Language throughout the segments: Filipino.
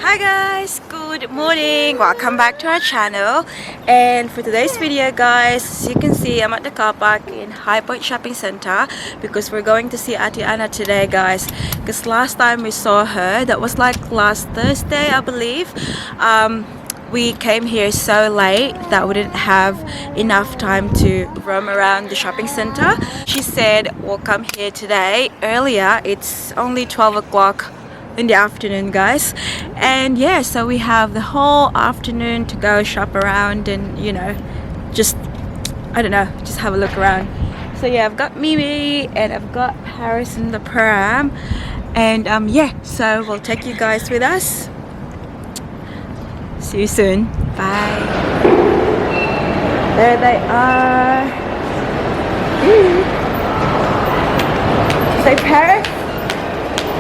Hi guys, good morning, welcome back to our channel. And for today's video guys, as you can see, I'm at the car park in High Point Shopping Center because we're going to see Ate Anna today guys, because last time we saw her, that was like last Thursday I believe. We came here so late that we didn't have enough time to roam around the shopping center. She said we'll come here today earlier. It's only 12 o'clock in the afternoon guys, and yeah, so we have the whole afternoon to go shop around and just just have a look around. So yeah, I've got Mimi and I've got Paris in the pram, and yeah, so we'll take you guys with us. See you soon. Bye. There they are. Say Paris,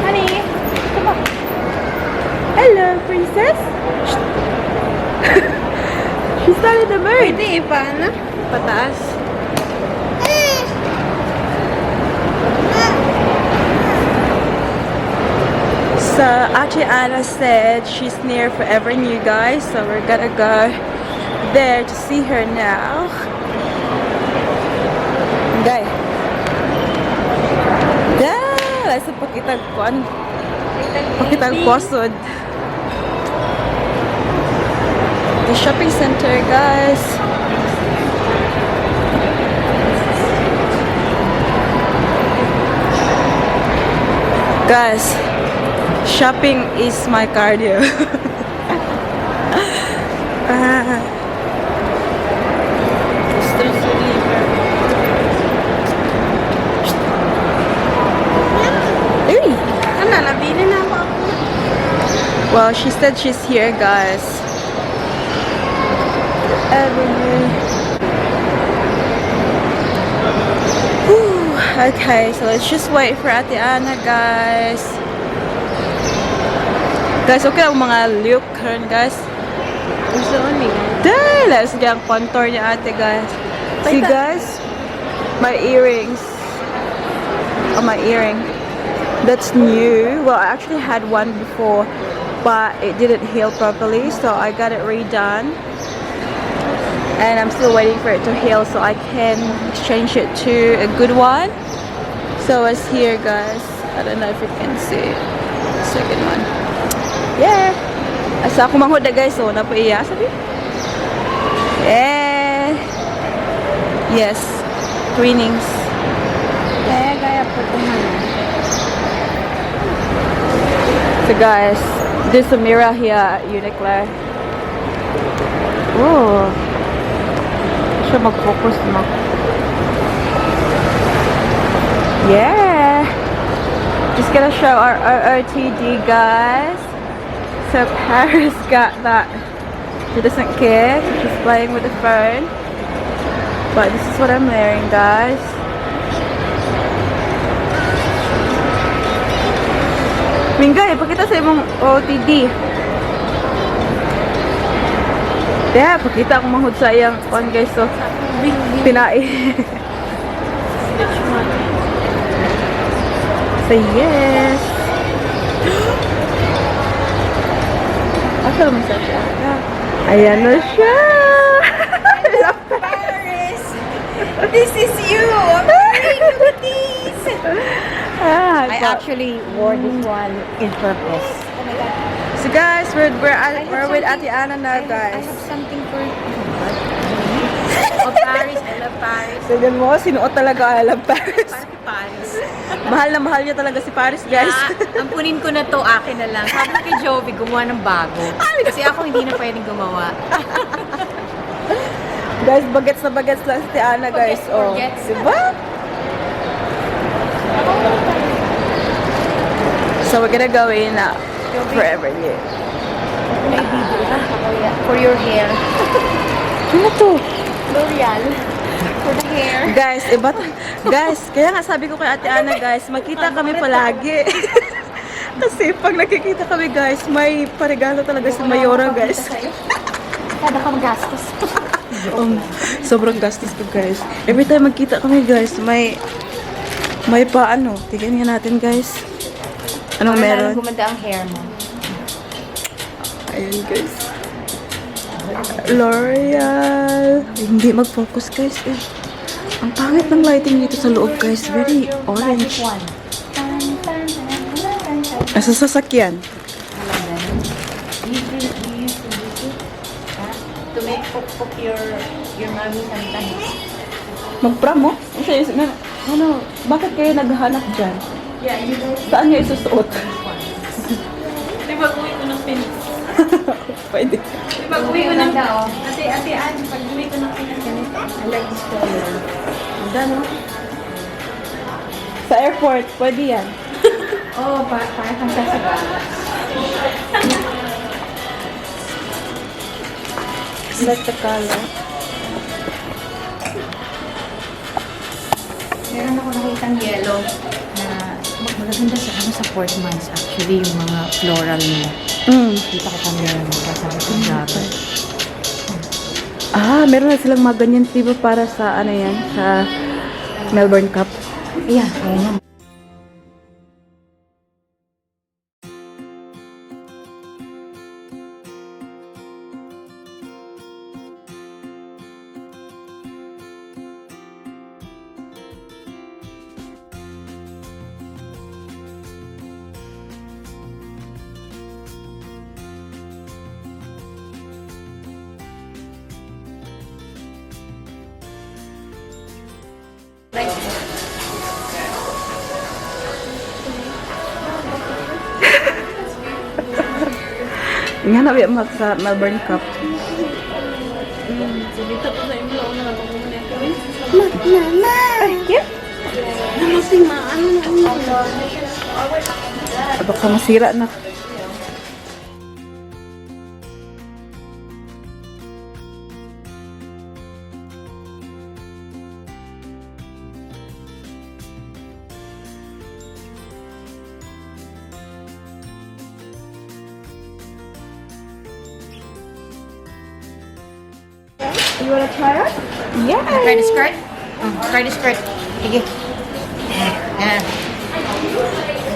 honey. Hello, princess. She's not in the mood. Pwede, paano? Pataas. So, Ate Anna said she's near Forever New guys, so we're gonna go there to see her now. Okay. Let's pakitag kuan. Pakitag posod. The shopping center, guys. Guys, shopping is my cardio. Well, she said she's here, guys. Okay, so let's just wait for Ate Anna, guys. Guys, okay ang mga look karon, guys. Gusto ni. Dahil sa diyang contour niya ate, guys. See, guys, my earrings. Oh, my earring. That's new. Well, I actually had one before, but it didn't heal properly, so I got it redone. And I'm still waiting for it to heal so I can exchange it to a good one. So it's here, guys. I don't know if you can see. Second one. Yeah. Asa ako manghoda, guys. So napaiya sabi. Yeah. Yes. Twinings. Gaya po kumain. So guys, there's a mirror here at Uniqlo. Oh. Siya mag-focus mo. Yeah. Just gonna show our OOTD, guys. So Paris got that. She doesn't care. She's playing with the phone. But this is what I'm wearing, guys. Mingay, pakita sa imong OOTD. Yeah, pakita akong manghud sa iyang on, guys. So, Pinay. Say yes. Asa naman siya? Ayan na siya. Paris! This is you! I'm wearing look at this! I actually wore this one in purpose. Oh my god. So guys, we're with Ate Anna now, guys. I have something for you. Oh, Paris. I love Paris. Tignan mo, sinuot talaga. I love Paris. Para kay Paris. Mahal na mahal niya talaga si Paris, guys. Ampunin ko na to, akin na lang. Sabi kay Jovi, gumawa ng bago. Kasi ako hindi na pwedeng gumawa. Guys, bagets na bagets lang si Ate Anna, guys. Oh, diba? So we're gonna go in Forever New. May video ka for your hair. Ano to? L'Oreal. For the hair. Guys, guys, kaya nga sabi ko kay Ate Anna, guys, magkita kami palagi. Kasi pag nakikita kami, guys, may paregalo talaga si Mayora, guys. Kada kang gastos. Sobrang gastos ko, guys. Every time magkita kami, guys, may paano. Tignan nga natin, guys. Anong meron? Gumanda ang hair mo. Ayan guys. L'Oreal. Hindi mag-focus guys eh. Ang pangit ng lighting dito sa loob guys. Very orange. Sa sasakyan. To make pok your mommy sometimes. Mag-pram mo? Ano, bakit kayo naghahanap dyan? Yeah, you guys. Saan niyo isusuot? Di ba uwi ko ng pin? Pwede. Di ba uwi ko ng ate, pag uwi ko ng pin, I like this color. Ganda no? Sa airport, pwede yan. Oh, parang kang sasaba. Like the color. Meron ako nakitang yellow na magaganda sa sa 4 months actually yung mga floral nila. Kita ko kami yung sabi ko grabe. Meron na silang mga ganyan, diba, para sa ano yan, sa Melbourne Cup. Yeah, ayan. Nga na biya mag sa Melbourne Cup. Mama! Yeah? Namasing maano Baka masira na. You wanna try it? Yeah. Try the skirt? Try the skirt. Sige. Yan.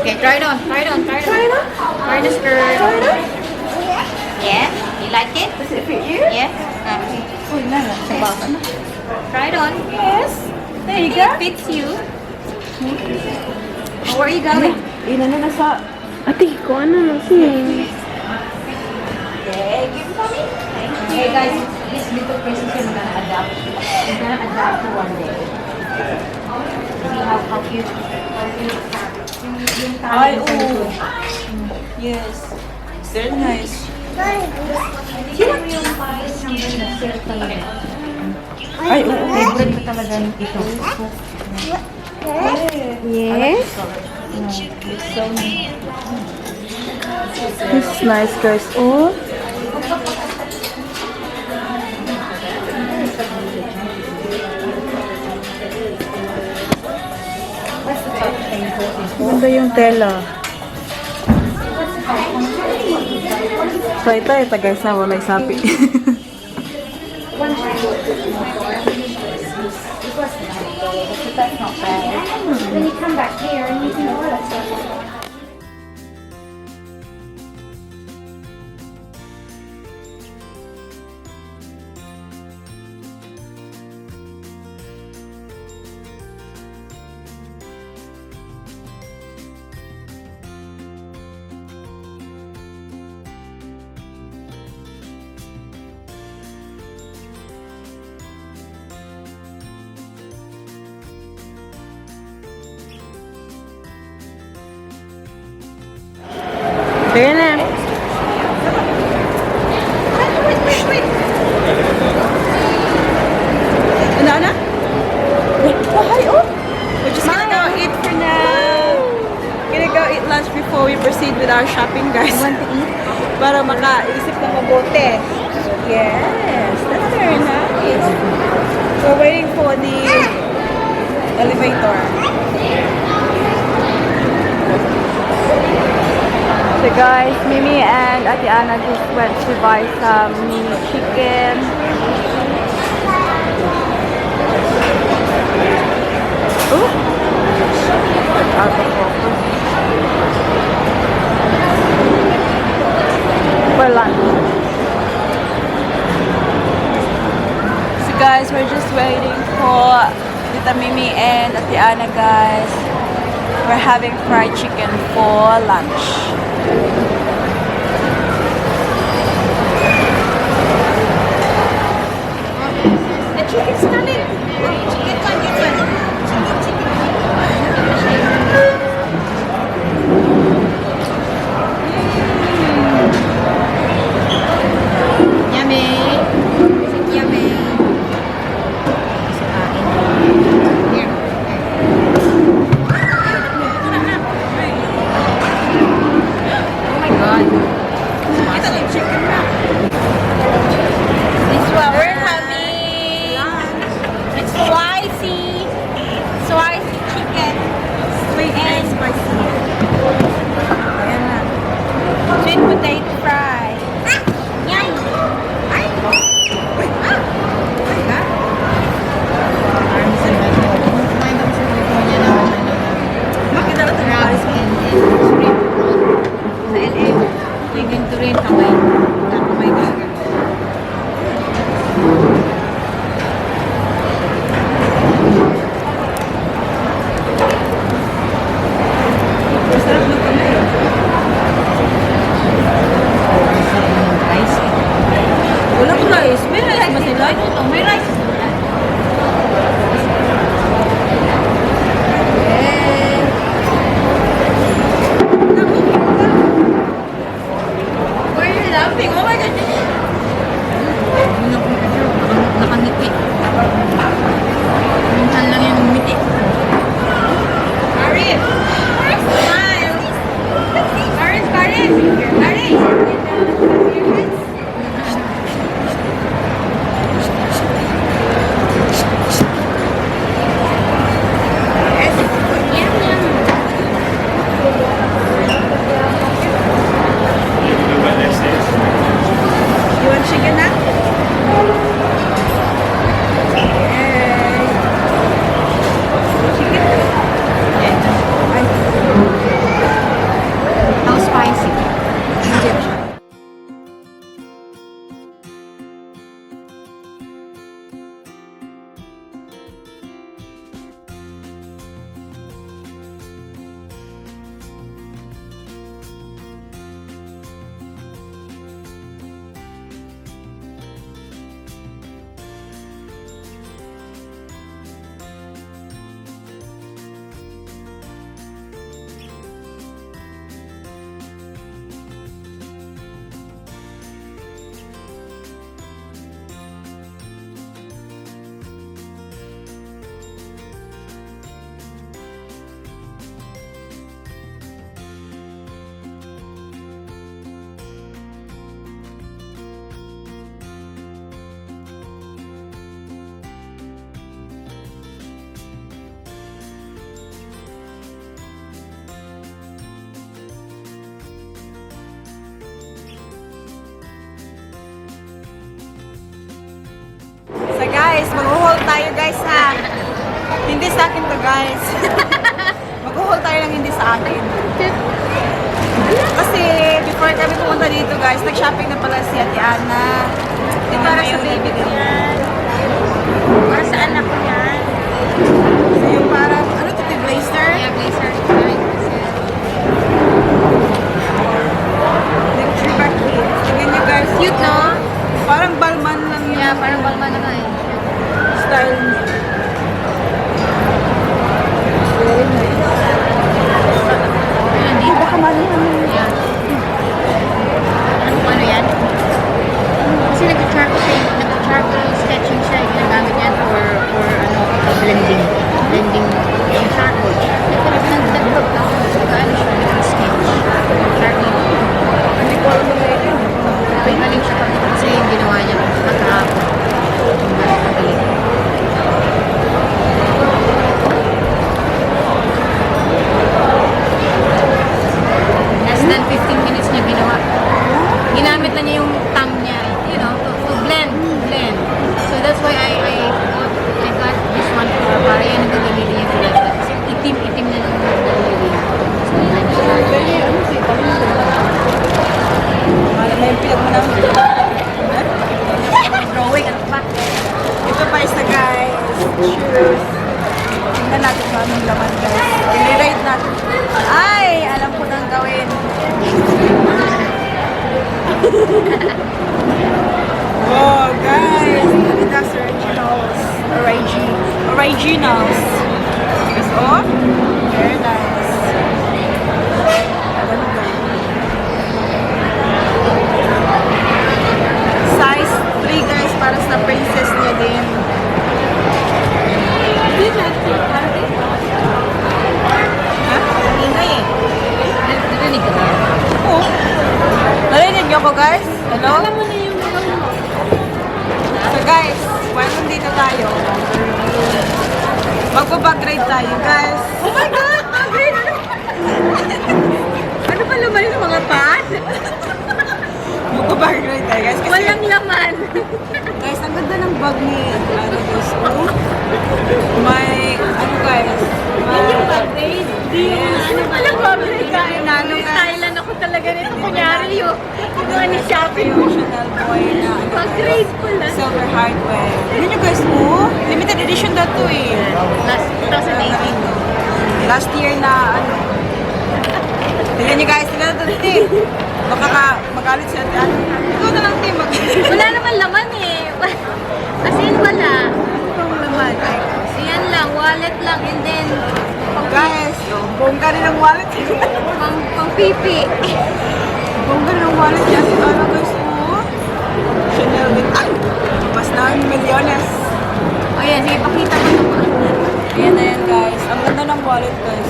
Okay, try it on. Try it on. Try it on. Try the skirt. Try it on. Yeah? You like it? Does it fit you? Yeah? Uy, nana. Sabaka na. Try it on. Yes. There you go. It fits you. Where are you going? Ina na sa... Ate, ko ano na siya. Okay, give it to me. Hey guys, this little princess is gonna adapt. She's gonna adapt to one day. See how cute. Ay, oo. Yes. Very nice. Sino yung pais ng ganda? Silk talaga. Ay, oo. Favorite ko talaga ito. Yes. It's so nice. This is nice, guys. Oh. Ganda yung tela. So ito guys na walay sapi. That's not bad. Then you come back here and you can order stuff. Kaya na. Ano na? Oh, hi, oh. We're just gonna go eat for now. Gonna go eat lunch before we proceed with our shopping, guys. You want to eat? Para makaisip na mabuti. Yes, that's very nice. We're waiting for the elevator. So guys, Mimi and Ate Ana just went to buy some mini chicken. Ooh! That's out of focus. Well, for lunch. So guys, we're just waiting for Tita Mimi and Ate Ana, guys. We're having fried chicken for lunch. The chicken's coming. Chicken one, this one. Yummy. Is it yummy? Here. Oh my God. Ito yung chicken na. This one we're having. It's spicy chicken. Sweet and spicy. Ayan na. Sweet potato fry. Yay! Ay! Wait! Ah! Wait ka? Parang sa lalo. Kumain ako sa lalo niya naman. Bakit daw ito rice and shrimp roll? Sa LA. Tingin to rin kamay. Kamay ka. Masarap ng kamay. Walang rice. May rice ba sila? May rice. Why are you laughing? Oh my God! Nakangiti. Minsan lang yung ngumiti. Arif! Smile! Arif! Arif! Arif! You want chicken now? Chicken? How spicy? So guys, mag-haul tayo guys ha. Hindi sa akin to guys. Mag-haul tayo lang hindi sa akin. Kasi before kami pumunta dito guys, nag-shopping na pala si Ate Ana. Ito para sa baby ko yan. Para sa anak ko yan. So yung parang, ano to, blazer? Yeah, blazer. Like 3 back here. Tingnan nyo guys. Cute no? Parang balman lang yun. Yeah, parang balman na nga eh. Style niya. Hindi ba kamali naman? Yeah. Ano yan? Kasi nag-charcoal sketching siya. Ginagamit yan for blending. Blending yung charcoal. Ito Oh, guys. Adidas Originals. Originals. Because of, very nice. Size 3 guys, para sa princess niya din. Narinig ka ba? Oo. Narinig niyo ako guys? Hello? Alam mo na yung mga mo. So guys, while nandito tayo, magpapag-grade tayo guys. Oh my God! Mag-grade! Ano pa laman yung mga pad? Magpapag-grade tayo guys. Kasi, Walang laman. guys, ang ganda ng bag ni ano guys. Oh. May, ano guys? Yan yung mag-grade. Yes. Ano pa lang mag-grade ka? Nano guys. Thailand ako talaga nito. Kunyari yung mga ni-shopping mo. Emotional boy na ano, Mag-grade ko lang. silver hardware. Ano nyo guys mo? Limited edition na to eh. Last 2018. Last year na ano. Tignan nyo guys, tignan natin eh. Baka magalit siya. Ikaw na lang team. Wala naman laman eh. As in wala. Itong naman. Yan lang, wallet lang, and then Guys, bongga rin ang wallet. pang pipi. Bongga rin ang wallet yan. Ano guys mo? Chanel din. Ay! Mas na ang milyones. O yan, sige, pakita ko ito. Ayan na yan guys. Ang ganda ng wallet guys.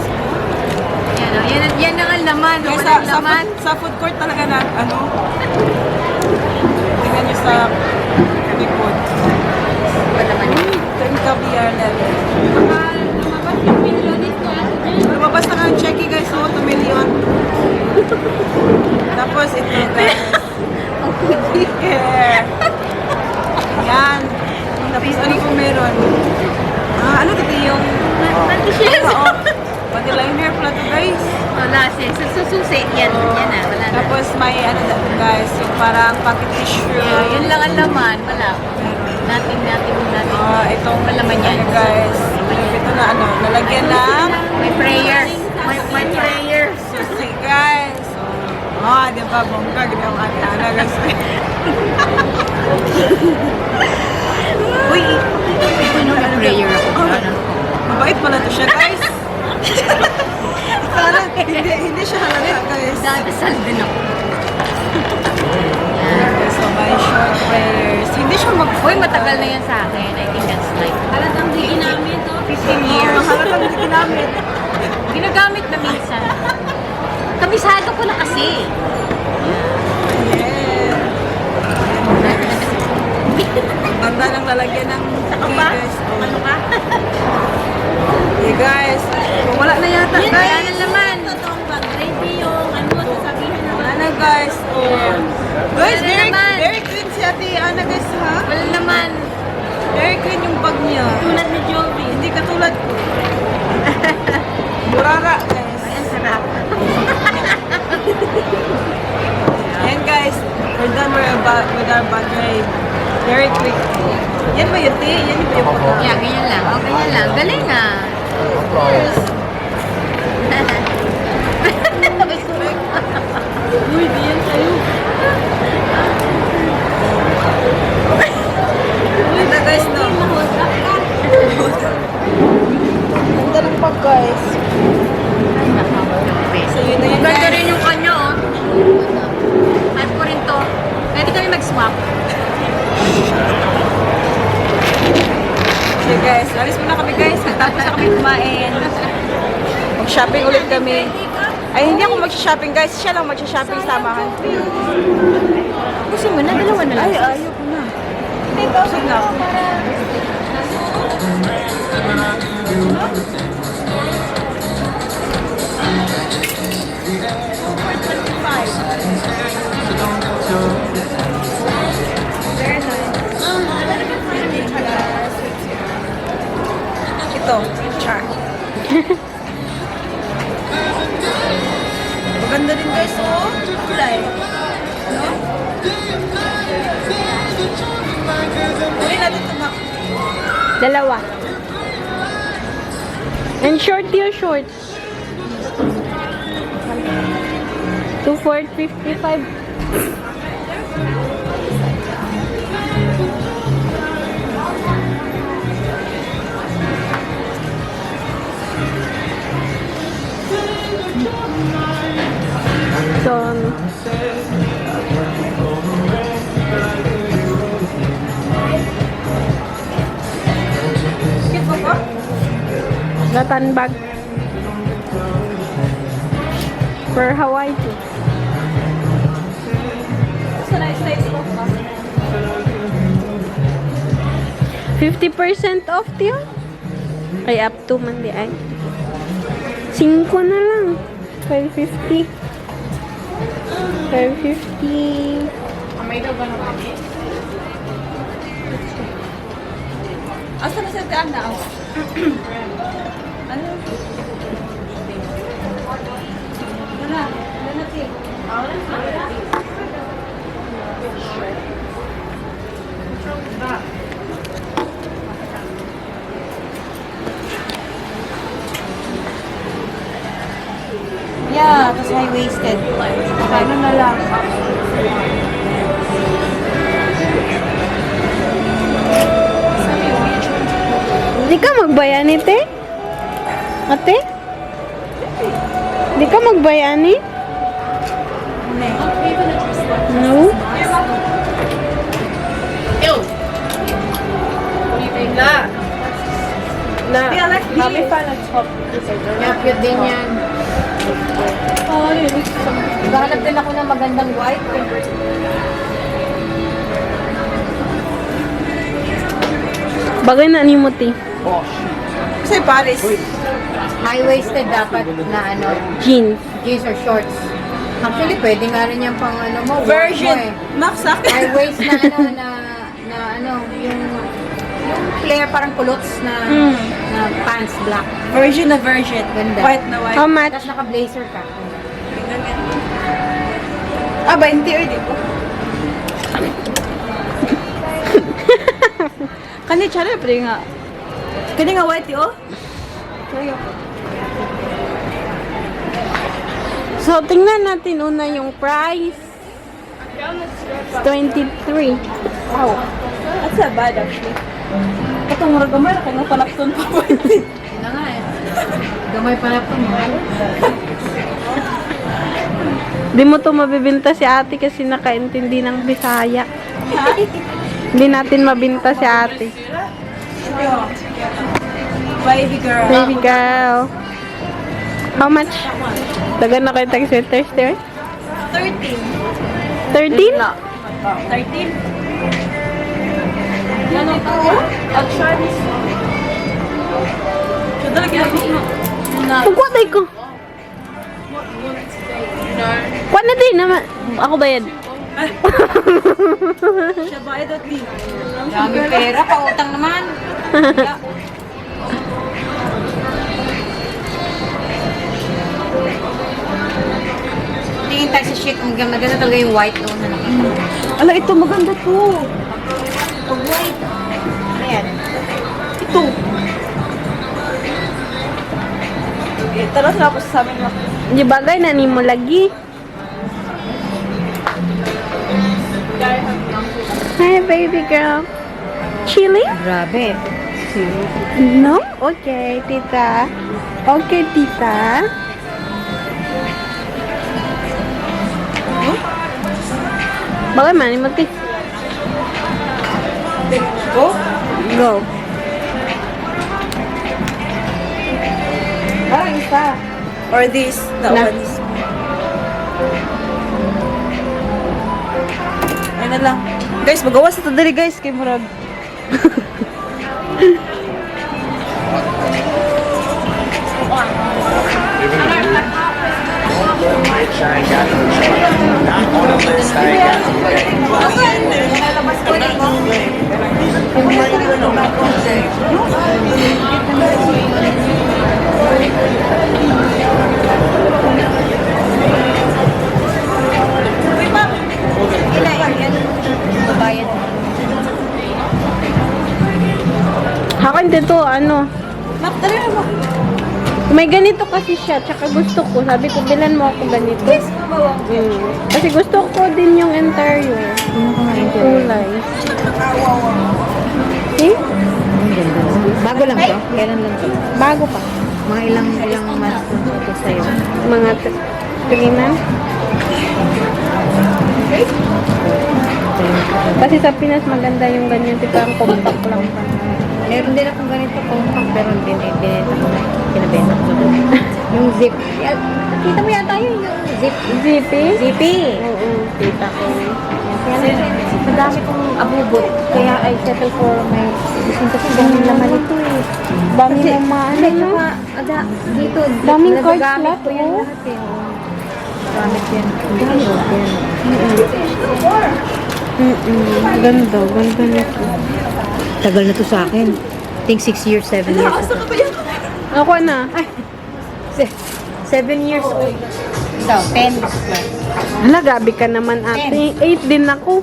Yan o, yan ang laman. Guys, Walang laman. sa food court talaga na, ano? Tingnan nyo sa likod. Wala laman yun. Ito yung caviar level. Lumabas yung million ito. Lumabas na nga ang checky guys, oh, 2 million. Tapos ito guys. Ang puti. Yeah. Yan. Tapos ano po meron? Ano dito yung... Panty-shield. Oo. Pati liner pala to guys. Wala siya. Sususi. Yan. Yan na. Wala na. Tapos may ano dito guys, yung parang pocket tissue. Yun lang ang laman. Wala. Nating. Itong Wala man yan. ano, guys. Ito na ano, nalagyan ng May prayers. May prayers. susi guys. So, di ba bongga gina ang ate Ana guys. Uy, May prayer ako. mabait pala to siya guys. Parang hindi siya halata guys. Dadasal din ako. So may short prayers. Hindi siya Uy, matagal na yan sa akin. I think that's like... Halatang di ginamit, oh. 15 years. Halatang hindi ginamit. Ginagamit na minsan. Kabisado ko na kasi. Yeah. Ganda ng lalagyan ng guys. Ano ka? Hey guys, kung wala na yata Yan, guys. yan ang laman. Totoong pag-ready yung ano mo, sasabihin na Wala na guys. Guys, Wala naman. very clean si ate Ana guys ha. Wala naman. Very clean yung bag niya. Tulad ni Jovi. Hindi katulad ko. Burara guys. Ay, ang sarap. Ayan guys, we're done with our bag ride. Very quick. Yan ba yun, te? Yan ba yung pagka? Yeah, ganyan lang. Oh, ganyan lang. Galing ah. Of course. Uy, di yan sa'yo. Ganda guys, no? Ganda ng bag guys. So yun na yun Ganda guys. rin yung kanya, oh. Type ko rin to. Pwede kami mag-swap. So guys, alis muna kami guys. Tapos na kami kumain. Mag-shopping ulit kami. Ay, hindi ako mag-shopping guys. Siya lang mag-shopping samahan. Gusto mo na, dalawa na lang. Ay, ayoko na. Hindi, busog na ako. Ito, char. Maganda din guys, oh. Kulay. No? Uli natin ito, Mac. Dalawa. And short yung short. 2,455. So, Gatan bag for Hawaii too. So nice place po. 50% off tiyo? Ay, up to man di ay. 5 na lang. 12.50. 12.50. May daw ba naman? Asa na sa taan na ako? Ano? Wala. Wala na siya. Yeah, tapos high-waisted. Ano na lang. Di ka magbayani, te? Ate? Di ka magbayani? No? Na, Happy fan at top. Cute din yan. Oh, yun. Naghahanap din ako ng magandang white. bagay na ni mo, te. Kasi Paris. High-waisted dapat na ano, Jeans. jeans or shorts. Actually, pwede nga rin yan pang ano mo. work mo Version. eh. Max akin. High-waist na ano, na ano, yung flare parang culottes na, na pants black. Version na version. Ganda. White na white. How much? Tapos naka-blazer ka. Ah, 20 or di ba? Kani chara pre nga. Kani nga white oh. Sorry. So, tingnan natin una yung price. 23. Wow. That's not bad actually. Katong mura gamay ra kay nga palapton pa 20. Yun na nga eh. Gamay pala po mo. Di mo to mabibinta si ate kasi nakaintindi ng Bisaya. Hindi natin mabinta si ate. Baby girl. Baby girl. How much? Dagan na kayo tag-sweaters there? 13. 13? 13? Yan ito oh. Actions. So talaga mo. Pagkwatay ko. Kuha na din naman. Ako bayad. Siya bayad at least. Dami pera, pautang naman. Tingin tayo sa shit. Ang ganda talaga yung white noon na nakita. Ala, ito maganda to. Pag white. Ayan. Ito. Okay, tara sa ako sa amin mo. Di bagay na ni mo lagi. Hi, baby girl. Chili? Grabe. No? Okay, tita. Okay, tita. Bagay man, ni mo ti. Go. Go. Parang isa. Or this, the Na. ones. Ayun na lang. Guys, magawa sa tadali guys. Kay Murag. Which I got not on the list. I got Babayad. Hakan dito, ano? Nak, dali na mo. May ganito kasi siya, tsaka gusto ko. Sabi ko, bilan mo ako ganito. Yes, mabawang. Kasi gusto ko din yung interior. Bago lang to? Kailan lang to? Bago pa. Mga ilang months na ito sa'yo? Mga 3 months. Kasi sa Pinas maganda yung ganyan. Parang compact lang pa. Meron din akong ganito compact pero hindi binenta ko na. Pinabenta ko doon. Yung zip. Kita mo yata yun yung zip. Zippy? Zippy. Oo. Kita ko. Kasi madami kong abubot. Kaya I settle for my business kasi daming laman ito eh. Dami Kasi, mong maano, hindi, no? tsaka, dito, Daming cards nagagamit lahat, ko yan oh. lahat eh. Oo. Gamit yan. Dami yan. Ganda. Ganda nito. Tagal na to sa akin. I think 6 years, 7 years. Ako na. 7 years old. Ikaw, 10. Hala, gabi ka naman ate. 8 din ako.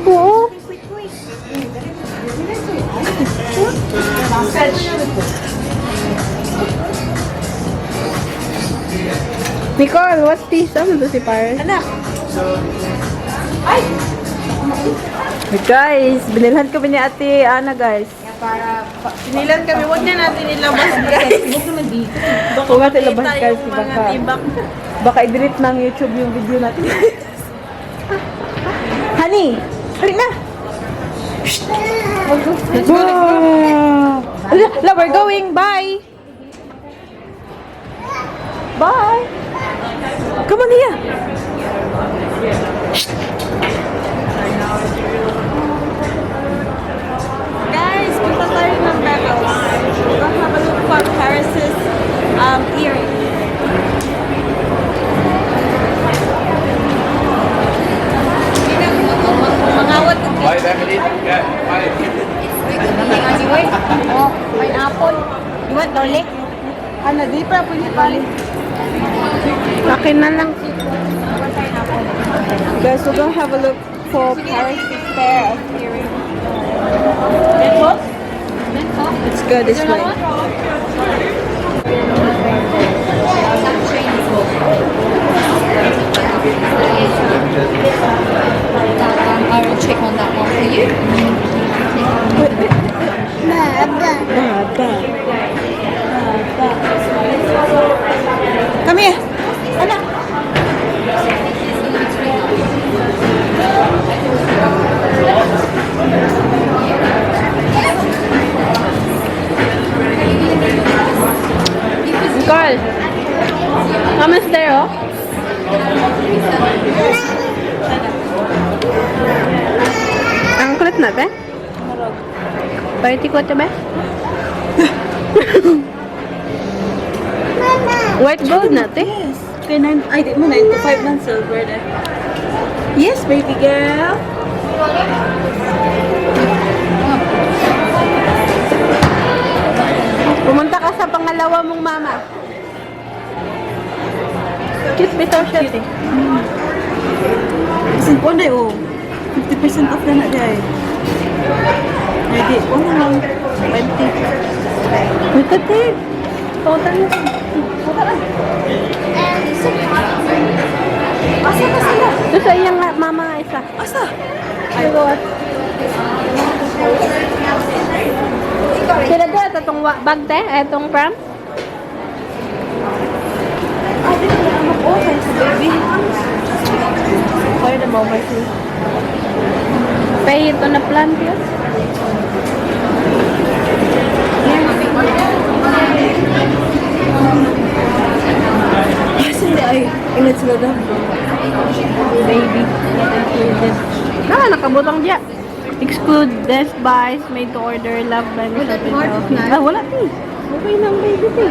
Oo. Nicole, what's this? Ano to si Paris? Anak! Guys, binilhan kami ni ate Ana, guys. Para, Sinilan kami, huwag na natin ilabas guys. huwag naman dito. Huwag natin ilabas guys, Yung mga tibak. baka i-delete ng YouTube yung video natin. Honey, halik na! Let's go, let's go. Ala, we're going. Bye! Bye! Come on here! Guys, punta tayo ng Biglaang. We're gonna have a look for Paris's earring. Mangawat ng Bye, Emily. Yeah, bye. Oh, pineapple. You want garlic? Ano, di pa pwede pali. Akin na lang. Guys, we're gonna have a look for Paris's pair of earrings. Let's go this way. I will check on that one for you. Come here. Anak. Nicole, Mama's there, oh. Ang kulit na, be? Party ko ito, be? White gold na, te? Yes. Okay, ay, di mo, 9 to 5 ng silver na. Yes, baby girl. Pumunta ka sa pangalawa mong mama. Cute bitaw siya, te. Kasi po na oh. 50% off na na dahil. Ready. O na lang. 20. Ito, te. Total na. Asa ka sila? Ito sa iyang mama nga isa. Asa? Ay, what? Sila doon, itong bag, te? Itong pram? Ah, di ko na anak. Oh, thanks, baby. Kaya na mo, my sis. Pay ito na plan, tiyo. Kasi hindi ay, ingat sila daw. Baby. Ah, nakabutang diya. Exclude desk buys, made to order, love line. Wala, Mart is nice. Ah, wala, te. Okay lang, baby, te.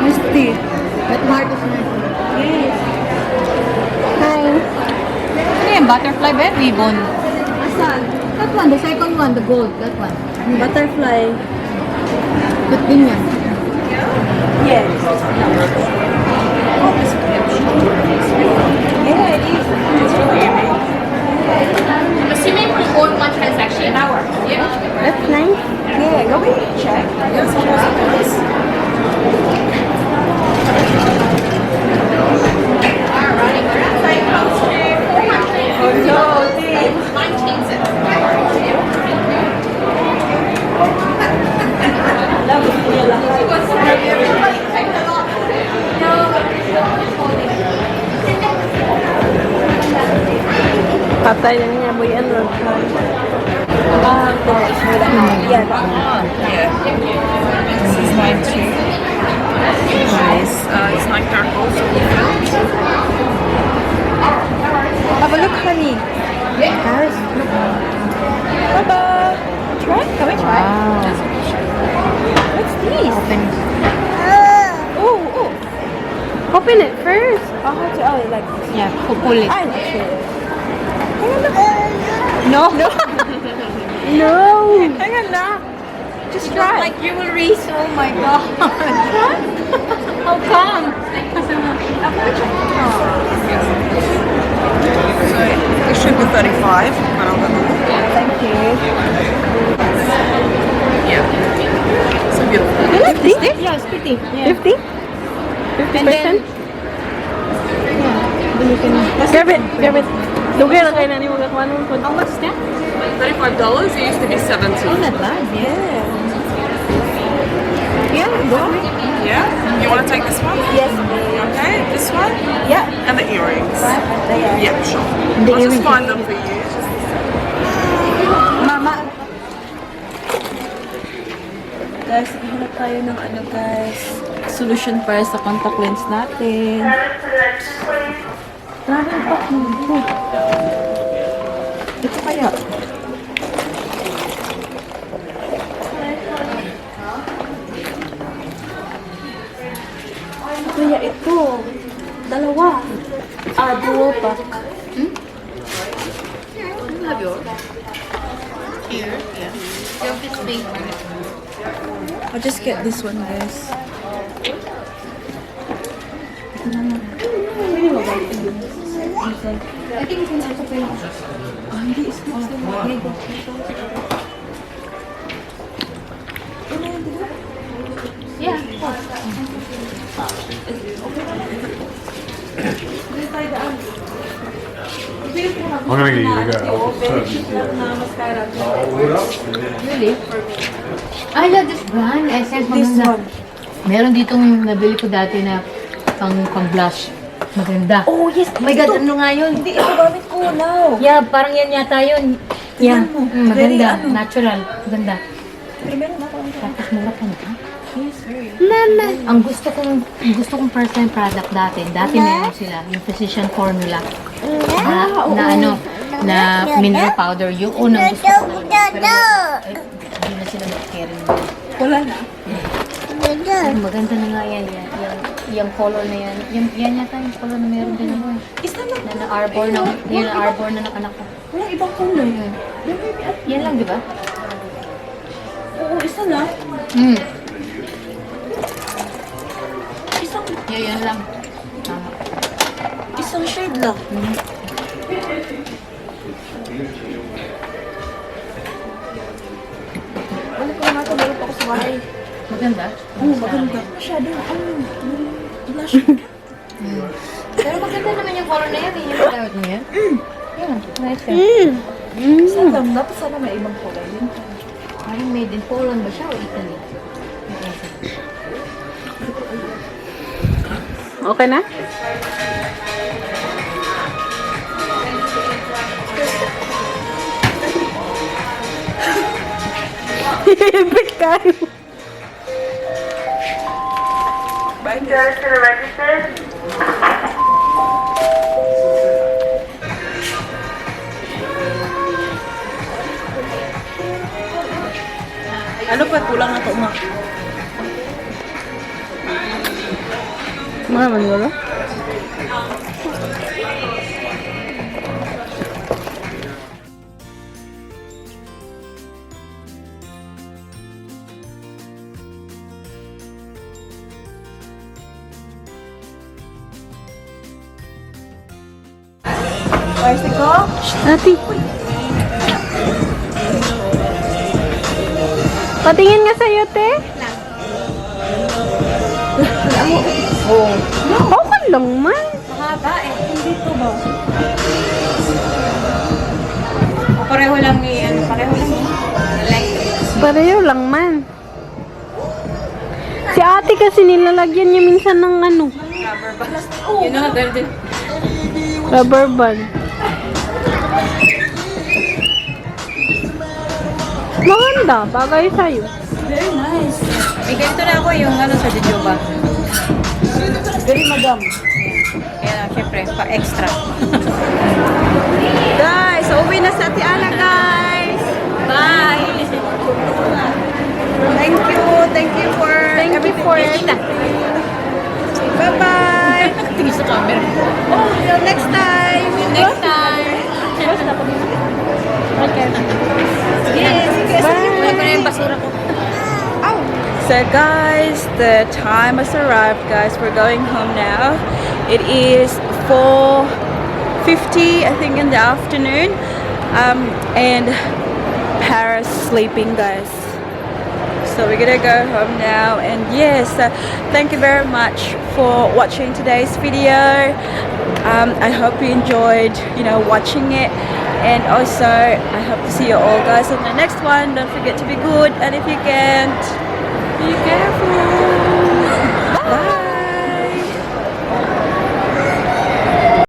Misti. But Mart is nice. Yes. Hi. Ano yan? Butterfly ba? Ribbon. Asan? That one, the second one, the gold. That one. Butterfly. Ba't din yan? Yes. Yeah, it is. It's really amazing. Assuming we own one transaction an hour. Yeah. That's nice. Yeah, go ahead and check. That's almost nice. Alright, we're at site cost today, 400. Oh no, Dave. 19 cents an hour. Patay na niya, boy, ano? Yeah. This is mine too. Nice. It's like dark also. Have a look, honey. Paris. Baba. Try? Can we try? Wow. What's this? Open. Oh, oh. Open it first. Oh, how to, oh, like this. Yeah, pull it. I'm not sure. No. No. No. Hang on na. Just try. Like jewelries. Oh my god. How come? It should be 35. Thank you. Yeah. So beautiful. 50? Yeah, it's 50. Yeah. 50? 50%? Grab it. Dugay lang kayo na ni mga kuha nung food. How much is that? $35. It used to be $17. Oh, not bad. Yeah. Yeah, go ahead. Yeah? You want to take this one? Yes. Okay, this one? Yeah. And the earrings. Yeah. Yeah, sure. The I'll just earrings. find them for you. Mama. Guys, hanap tayo ng ano guys. Solution para sa contact lens natin. Travel pack mo. Ito kaya. Kaya ito. Dalawa. Dual pack. Have yours. Here, yeah. You have this pink one. I'll just get this one, guys. I think it's also pink. Yeah. I'm gonna get you to go. Really? I love this brand. Essence This maganda. one. Meron ditong nabili ko dati na pang blush. Maganda. Oh, yes. Oh my God, ano nga yun? Hindi, ito gamit ko now. Yeah, parang yan yata yun. Yeah, mo. maganda. Very, ano. Natural. Maganda. Pero meron ako. Tapos mura pa na. Yes, very. Ang gusto kong first time product dati meron sila, yung physician formula. Na ano, na mineral powder, yung unang gusto ko. Pero, hindi na sila mag-carry. Wala na. Ay, maganda na nga yan. Yung color na yan. Yan yata yung color na meron din ako. Isa lang. Na arbor na, yun ang arbor na ng anak ko. Walang ibang kulay. Yan lang, di ba? Oo, isa lang. Isang, Yeah, yan lang. Tama. isang shade lang. Wala ko na ito. Meron pa ako sa bahay. Maganda? Oo, maganda. Masyadong, blush. Pero maganda naman yung color na yan. Yung gamit mo yan. Yeah, nice yan. Isa lang. Dapat sana may ibang kulay din. Parang made in Poland ba siya o Italy? Okay na? Biglaang. Ano pa? Kulang na ito, ma. Mga mangulo? Where's the go? Ati. Patingin nga sa'yo, te. Okay lang man. Mahaba eh. Hindi to ba? Pareho lang ni ano, pareho lang ni Pareho lang man. Si ate kasi nilalagyan niya minsan ng ano, Yun na, ganun din. rubber band. Maganda, bagay sa'yo. Very nice. May ganito na ako yung ano sa Jojoba. Very madam. Kaya lang, syempre, pa-extra. Guys, uwi na sa Ate Ana, guys. Bye! Thank you for everything. Bye-bye. Tingin sa camera. Oh, till next time. Next time! Yes. Wala ko na yung basura ko. So guys, the time has arrived, guys. We're going home now. It is 4:50, I think, in the afternoon. And Paris sleeping, guys. So we're gonna go home now. And yes, thank you very much for watching today's video. I hope you enjoyed, watching it. And also, I hope to see you all, guys, in the next one. Don't forget to be good, and if you can't, be careful.